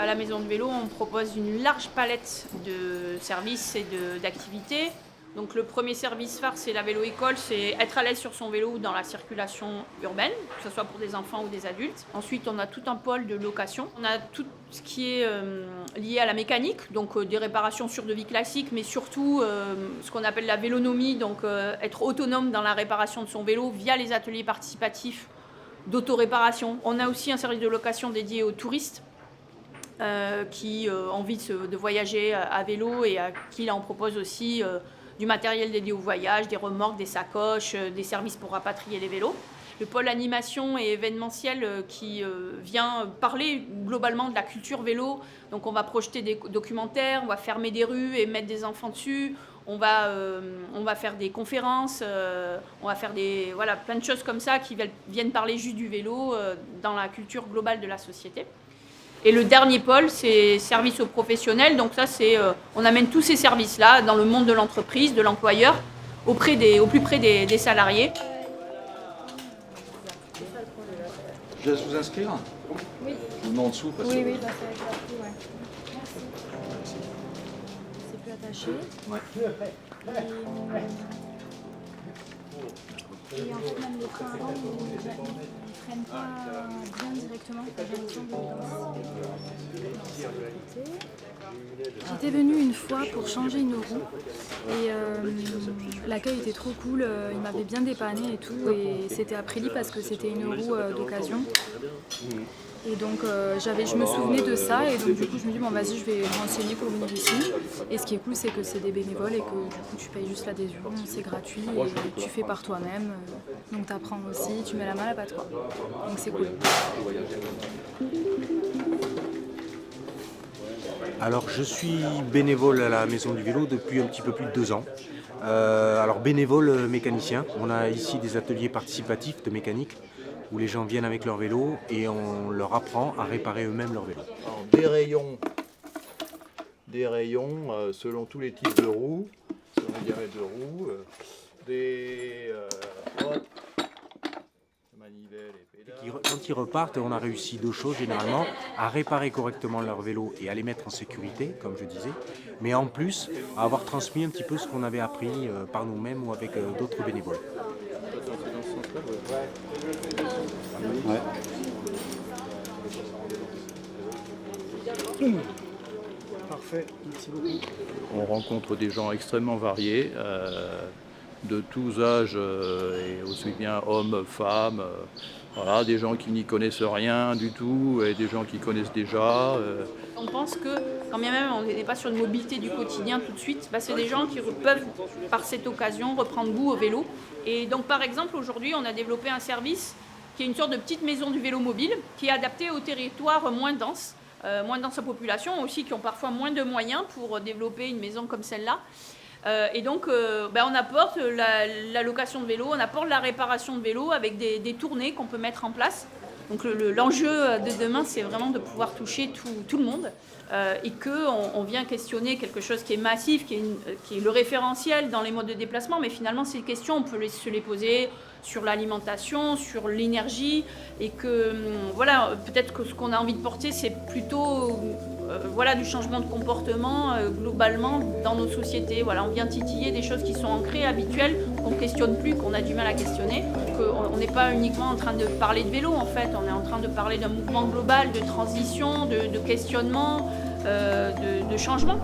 à la Maison du Vélo, on propose une large palette de services et d'activités. Donc le premier service phare, c'est la vélo-école, c'est être à l'aise sur son vélo dans la circulation urbaine, que ce soit pour des enfants ou des adultes. Ensuite, on a tout un pôle de location. On a tout ce qui est lié à la mécanique, donc des réparations sur devis classiques, mais surtout ce qu'on appelle la vélonomie, donc être autonome dans la réparation de son vélo via les ateliers participatifs d'autoréparation. On a aussi un service de location dédié aux touristes qui ont envie de voyager à vélo et à qui là on propose aussi du matériel dédié au voyage, des remorques, des sacoches, des services pour rapatrier les vélos. Le pôle animation et événementiel qui vient parler globalement de la culture vélo. Donc on va projeter des documentaires, on va fermer des rues et mettre des enfants dessus. On va faire des conférences, on va faire plein de choses comme ça qui viennent parler juste du vélo dans la culture globale de la société. Et le dernier pôle, c'est services aux professionnels. Donc ça, on amène tous ces services-là dans le monde de l'entreprise, de l'employeur, au plus près des salariés. Je laisse vous inscrire ? Oui. Je vous mets en dessous parce que... Oui, ça va être parti, ouais. Merci. C'est plus attaché. Ouais. Et en fait, même les freins avant, ils ne freinent pas bien directement. J'ai l'impression J'étais venue une fois pour changer une roue et l'accueil était trop cool, il m'avait bien dépanné et tout, et c'était à Prély parce que c'était une roue d'occasion. Et donc je me souvenais de ça et donc du coup je me dis bon vas-y je vais me renseigner pour venir ici. Et ce qui est cool c'est que c'est des bénévoles et que du coup tu payes juste l'adhésion, c'est gratuit et tu fais par toi-même. Donc tu apprends aussi, tu mets la main à la pâte quoi. Donc c'est cool. Alors je suis bénévole à la Maison du Vélo depuis un petit peu plus de 2 ans. Alors bénévole mécanicien, on a ici des ateliers participatifs de mécanique où les gens viennent avec leur vélo et on leur apprend à réparer eux-mêmes leur vélo. Alors, des rayons selon tous les types de roues, selon les diamètres de roues, des manivelles et pédales. Quand ils repartent, on a réussi 2 choses généralement, à réparer correctement leur vélo et à les mettre en sécurité, comme je disais, mais en plus à avoir transmis un petit peu ce qu'on avait appris par nous-mêmes ou avec d'autres bénévoles. Ouais. Parfait, merci beaucoup. On rencontre des gens extrêmement variés, de tous âges, et aussi bien hommes, femmes, voilà, des gens qui n'y connaissent rien du tout et des gens qui connaissent déjà. On pense que, quand bien même on n'est pas sur une mobilité du quotidien tout de suite, c'est des gens qui peuvent, par cette occasion, reprendre goût au vélo. Et donc, par exemple, aujourd'hui, on a développé un service qui est une sorte de petite maison du vélo mobile, qui est adaptée aux territoires moins denses en population, aussi qui ont parfois moins de moyens pour développer une maison comme celle-là. Et donc, on apporte la location de vélo, on apporte la réparation de vélo avec des tournées qu'on peut mettre en place. Donc l'enjeu de demain, c'est vraiment de pouvoir toucher tout le monde et qu'on vient questionner quelque chose qui est massif, qui est le référentiel dans les modes de déplacement, mais finalement ces questions, on peut se les poser sur l'alimentation, sur l'énergie, et que peut-être que ce qu'on a envie de porter, c'est plutôt du changement de comportement globalement dans nos sociétés. Voilà, on vient titiller des choses qui sont ancrées, habituelles, qu'on ne questionne plus, qu'on a du mal à questionner. On n'est pas uniquement en train de parler de vélo, en fait, on est en train de parler d'un mouvement global de transition, de questionnement, de changement.